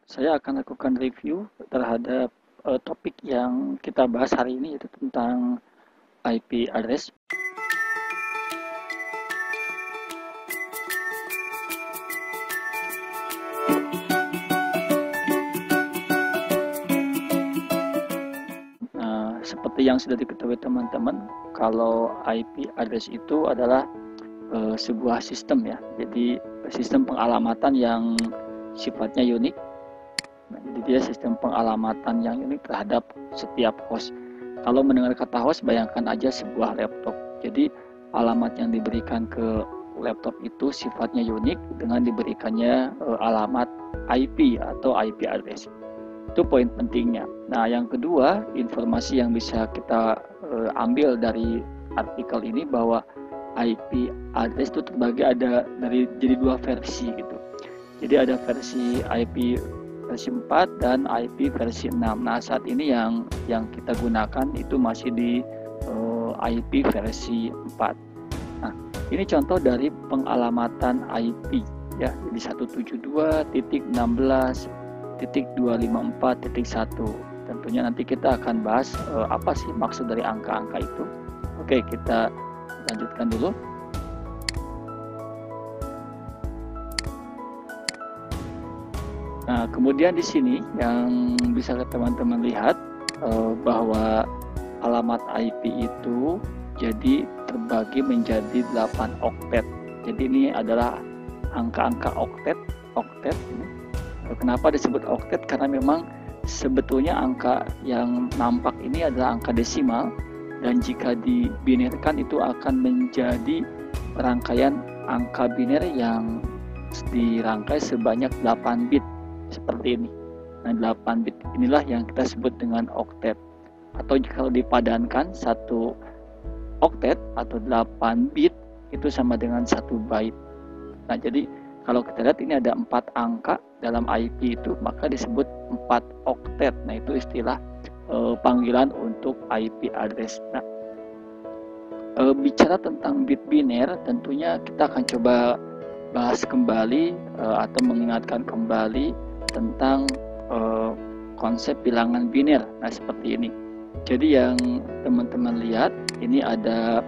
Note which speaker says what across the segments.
Speaker 1: Saya akan lakukan review terhadap topik yang kita bahas hari ini, yaitu tentang IP address. Seperti yang sudah diketahui teman-teman, kalau IP address itu adalah sebuah sistem ya. Jadi sistem pengalamatan yang sifatnya unik. Jadi dia sistem pengalamatan yang unik terhadap setiap host. Kalau mendengar kata host, bayangkan aja sebuah laptop. Jadi alamat yang diberikan ke laptop itu sifatnya unik dengan diberikannya alamat IP atau IP address. Itu poin pentingnya. Nah, yang kedua, informasi yang bisa kita ambil dari artikel ini bahwa IP address itu terbagi jadi dua versi gitu. Jadi ada versi IP versi 4 dan IP versi 6. Nah, saat ini yang kita gunakan itu masih di IP versi 4. Nah, ini contoh dari pengalamatan IP ya. Jadi 172.16.254.1. Tentunya nanti kita akan bahas apa sih maksud dari angka-angka itu. Oke, kita lanjutkan dulu. Nah, kemudian di sini yang bisa teman-teman lihat bahwa alamat IP itu jadi terbagi menjadi 8 oktet. Jadi ini adalah angka-angka oktet. Kenapa disebut oktet? Karena memang sebetulnya angka yang nampak ini adalah angka desimal, dan jika dibinarkan itu akan menjadi rangkaian angka biner yang dirangkai sebanyak 8 bit seperti ini. Nah, 8 bit inilah yang kita sebut dengan oktet. Atau kalau dipadankan, satu oktet atau 8 bit itu sama dengan 1 byte. Nah, jadi kalau kita lihat ini ada 4 angka dalam IP itu, maka disebut 4 oktet. Nah, itu istilah panggilan untuk IP address. Nah, bicara tentang bit biner, tentunya kita akan coba bahas kembali atau mengingatkan kembali tentang konsep bilangan biner. Nah, seperti ini. Jadi yang teman-teman lihat ini ada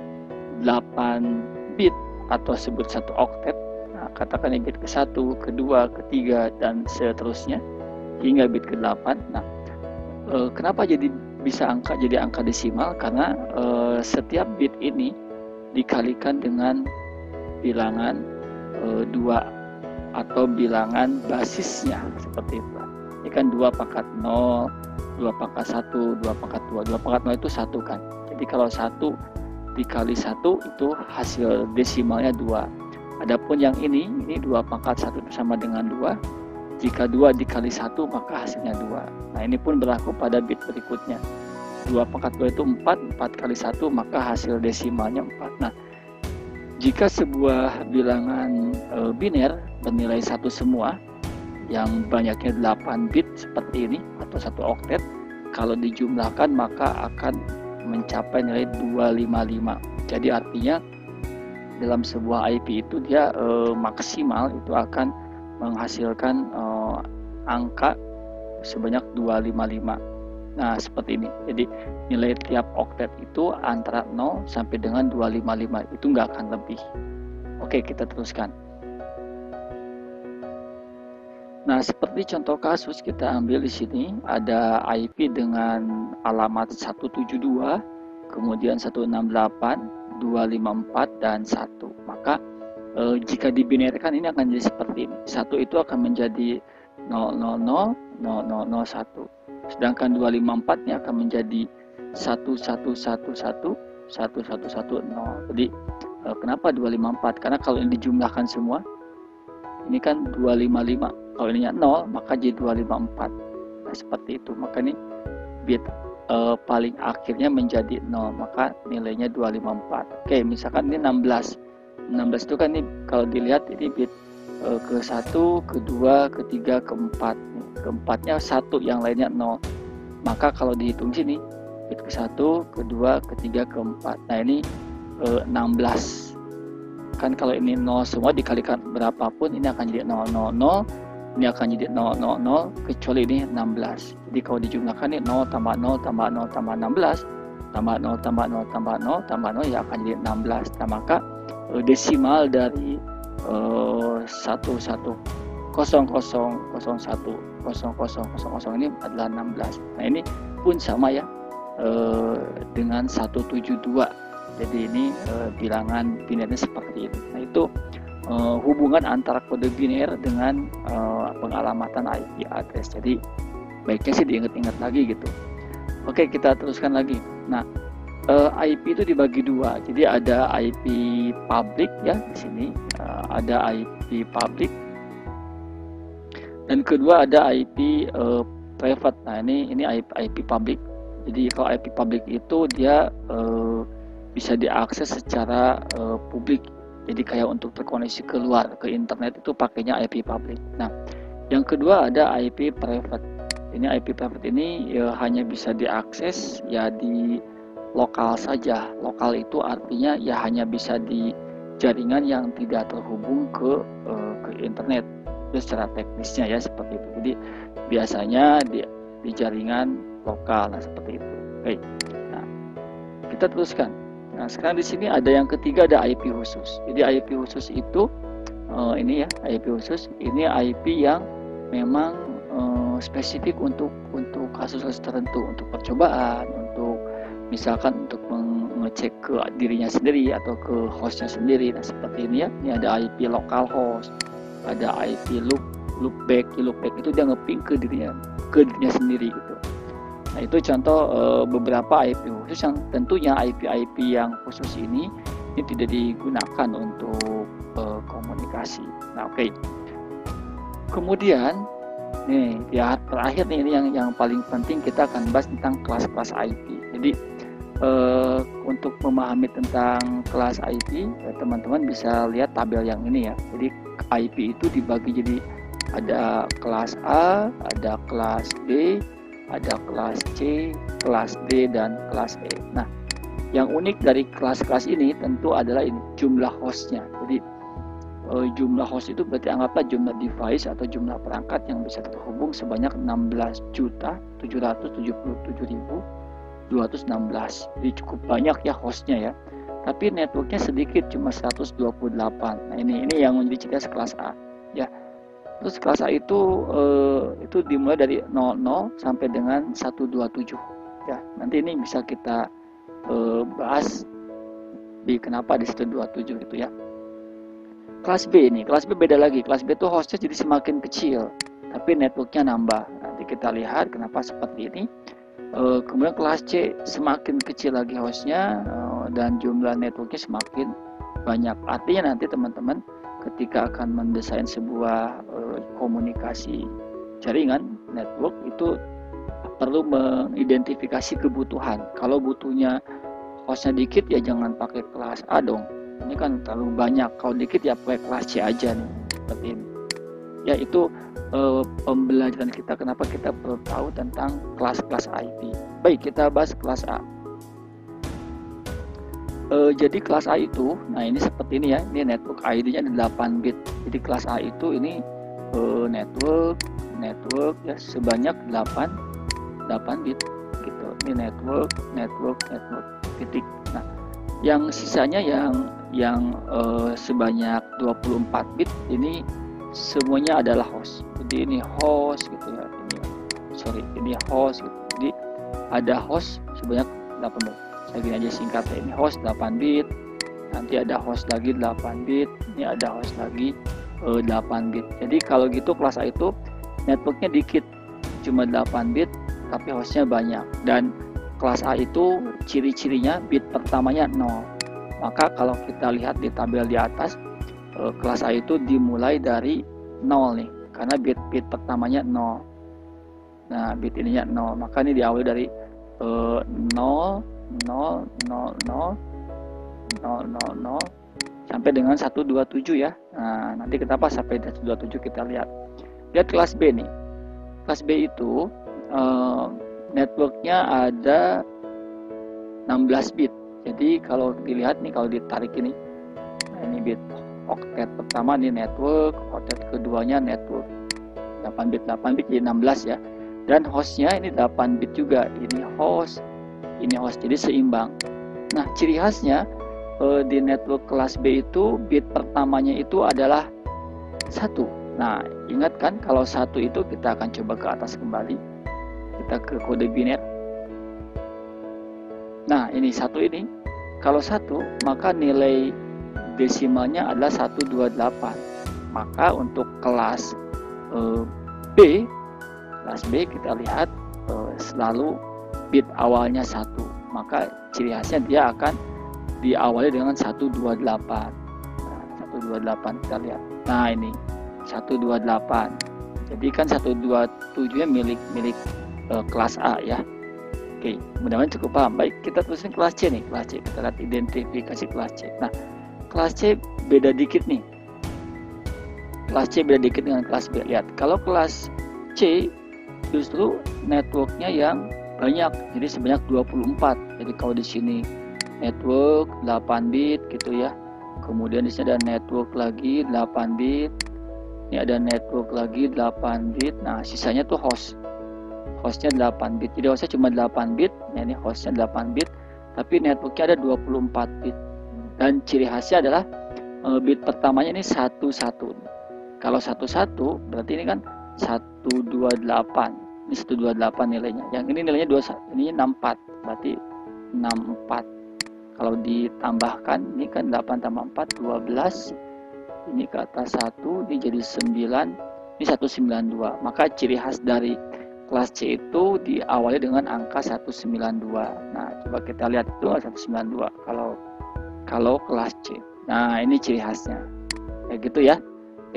Speaker 1: 8 bit atau sebut satu oktet. Nah, katakan ini bit ke-1, ke-2, ke-3 dan seterusnya hingga bit ke-8. Nah, kenapa bisa jadi angka desimal? Karena setiap bit ini dikalikan dengan bilangan 2 atau bilangan basisnya, seperti itu. Ini kan 2 pangkat 0, 2 pangkat 1, 2 pangkat 2. 2 pangkat 0 itu 1 kan. Jadi kalau 1 dikali 1 itu hasil desimalnya 2. Adapun yang ini 2 pangkat 1 itu sama dengan 2. Jika 2 dikali 1 maka hasilnya 2. Nah, ini pun berlaku pada bit berikutnya. 2 pangkat 2 itu 4, 4 kali 1 maka hasil desimalnya 4. Nah, jika sebuah bilangan biner bernilai 1 semua, yang banyaknya 8 bit seperti ini atau 1 oktet, kalau dijumlahkan maka akan mencapai nilai 255. Jadi artinya dalam sebuah IP itu dia maksimal itu akan menghasilkan angka sebanyak 255. Nah, seperti ini. Jadi nilai tiap oktet itu antara 0 sampai dengan 255. Itu nggak akan lebih. Oke, kita teruskan. Nah, seperti contoh kasus kita ambil di sini ada IP dengan alamat 172, kemudian 168, 254 dan 1. Maka jika dibinarkan ini akan jadi seperti ini. 1 itu akan menjadi 000 0001. Sedangkan 254 nya akan menjadi 1111 1110. Jadi kenapa 254? Karena kalau ini dijumlahkan semua, ini kan 255. Kalau ininya 0, maka jadi 254. Nah, seperti itu. Maka ini bit paling akhirnya menjadi 0, maka nilainya 254. Oke, misalkan ini 16. 16 itu kan ini kalau dilihat ini bit ke-1, ke-2, ke-3, ke-4. Ke-4-nya 1, yang lainnya 0. Maka kalau dihitung sini bit ke-1, ke-2, ke-3, ke-4. Nah, ini 16. Kan kalau ini 0 semua dikalikan berapapun ini akan jadi 000 ini akan jadi 000 kecuali ini 16. Jadi kalau dijumlahkan ini 0 tambah 0 tambah 0 tambah 16 tambah 0 tambah 0 tambah 0 tambah 0 ya akan jadi 16. Nah, maka desimal dari 11000010000 ini adalah 16. Nah, ini pun sama ya dengan 172. Jadi ini bilangan binernya seperti itu. Nah, itu hubungan antara kode biner dengan pengalamatan IP address. Jadi baiknya sih diingat-ingat lagi gitu. Oke, kita teruskan lagi. Nah, IP itu dibagi dua. Jadi ada IP public ya di sini, ada IP public. Dan kedua ada IP private. Nah, ini IP public. Jadi kalau IP public itu dia bisa diakses secara publik. Jadi kayak untuk terkoneksi keluar ke internet itu pakainya IP public. Nah, yang kedua ada IP private. Ini IP private ini hanya bisa diakses ya di lokal saja. Lokal itu artinya ya hanya bisa di jaringan yang tidak terhubung ke internet. Itu secara teknisnya ya seperti itu. Jadi biasanya di jaringan lokal, nah seperti itu. Oke. Nah, kita teruskan. Nah, sekarang di sini ada yang ketiga, ada IP khusus. Jadi IP khusus itu ini ya, IP khusus ini IP yang memang spesifik untuk kasus-kasus tertentu, untuk percobaan, untuk misalkan untuk mengecek ke dirinya sendiri atau ke hostnya sendiri. Nah, seperti ini ya. Ini ada IP local host, ada IP loopback. Loopback itu dia ngeping ke dirinya sendiri gitu. Nah, itu contoh beberapa IP khusus yang tentunya IP yang khusus ini tidak digunakan untuk komunikasi. Nah, oke. Kemudian nih ya terakhir nih ini yang paling penting, kita akan bahas tentang kelas-kelas IP. Jadi untuk memahami tentang kelas IP, teman-teman bisa lihat tabel yang ini ya. Jadi IP itu dibagi jadi ada kelas A, ada kelas B, ada kelas C, kelas D, dan kelas E. Nah, yang unik dari kelas-kelas ini tentu adalah ini jumlah hostnya. Jadi jumlah host itu berarti anggaplah jumlah device atau jumlah perangkat yang bisa terhubung sebanyak 16.777.216. Jadi cukup banyak ya hostnya ya. Tapi networknya sedikit, cuma 128. Nah, ini yang menjadi ciri khas kelas A ya. Terus kelas A itu dimulai dari 00 sampai dengan 127 ya. Nanti ini bisa kita bahas di kenapa di 127 gitu ya. Kelas B ini, kelas B beda lagi. Kelas B itu hostnya jadi semakin kecil, tapi networknya nambah. Nanti kita lihat kenapa seperti ini. Kemudian kelas C semakin kecil lagi hostnya dan jumlah networknya semakin banyak. Artinya nanti teman-teman ketika akan mendesain sebuah komunikasi jaringan network itu perlu mengidentifikasi kebutuhan. Kalau butuhnya hostnya dikit ya jangan pakai kelas A dong. Ini kan terlalu banyak. Kalau dikit ya pakai kelas C aja nih, seperti ini. Ya itu pembelajaran kita kenapa kita perlu tahu tentang kelas-kelas IP. Baik, kita bahas kelas A. Jadi kelas A itu, nah ini seperti ini ya. Ini network ID-nya ada 8 bit. Jadi kelas A itu ini network ya sebanyak 8 bit gitu. Ini network titik. Nah, yang sisanya yang sebanyak 24 bit ini semuanya adalah host. Jadi ini host gitu ya. Ini host gitu. Jadi ada host sebanyak 8 bit. Saya gini aja singkatnya, ini host 8 bit. Nanti ada host lagi 8 bit. Ini ada host lagi 8 bit. Jadi kalau gitu kelas A itu networknya dikit, cuma 8 bit tapi hostnya banyak. Dan kelas A itu ciri-cirinya bit pertamanya 0. Maka kalau kita lihat di tabel di atas, kelas A itu dimulai dari 0 nih, karena bit pertamanya 0. Nah, bit ininya 0, maka ini diawali dari 0 0 0 0 0 0 sampai dengan 127 ya. Nah, nanti kenapa sampai 127 kita lihat. Lihat kelas B nih. Kelas B itu networknya ada 16 bit. Jadi kalau dilihat nih, kalau ditarik ini, nah ini bit oktet pertama nih network, oktet keduanya network. 8 bit jadi 16 ya. Dan hostnya ini 8 bit juga, ini host, jadi seimbang. Nah, ciri khasnya di network kelas B itu bit pertamanya itu adalah 1. Nah, ingat kan kalau 1 itu kita akan coba ke atas kembali, kita ke kode biner. Nah, ini 1 ini, kalau 1 maka nilai desimalnya adalah 128. Maka untuk kelas B kita lihat selalu bit awalnya 1. Maka ciri khasnya dia akan diawali dengan 128. Nah, 128 kita lihat. Nah, ini 128. Jadi kan 127 nya milik kelas A ya. Oke, mudah-mudahan cukup paham. Baik, kita terusin kelas C nih. Kelas C, kita lihat identifikasi kelas C. Nah, kelas C beda dikit nih. Kelas C beda dikit dengan kelas B. Lihat, kalau kelas C justru networknya yang banyak. Jadi sebanyak 24. Jadi kalau di sini network 8 bit gitu ya. Kemudian di sini ada network lagi 8 bit. Ini ada network lagi 8 bit. Nah, sisanya tuh hostnya 8 bit. Jadi hostnya cuma 8 bit. Nah, ini hostnya 8 bit. Tapi networknya ada 24 bit. Dan ciri khasnya adalah bit pertamanya ini 11. Kalau 11 berarti ini kan 128. Ini 128 nilainya. Yang ini nilainya 21. Ini 64. Berarti 64. Kalau ditambahkan ini kan 8 tambah 4 12. Ini ke atas 1, ini jadi 9. Ini 192. Maka ciri khas dari kelas C itu diawali dengan angka 192. Nah, coba kita lihat itu 192 kalau kelas C. Nah, ini ciri khasnya. Kayak gitu ya.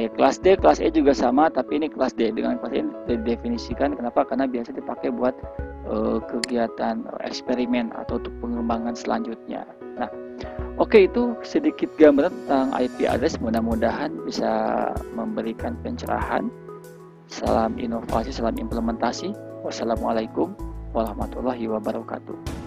Speaker 1: Kelas D, kelas E juga sama, tapi ini kelas D. Dengan kelas E didefinisikan. Kenapa? Karena biasa dipakai buat kegiatan eksperimen atau untuk pengembangan selanjutnya. Nah, oke, itu sedikit gambaran tentang IP address. Mudah-mudahan bisa memberikan pencerahan. Salam inovasi, salam implementasi. Wassalamualaikum warahmatullahi wabarakatuh.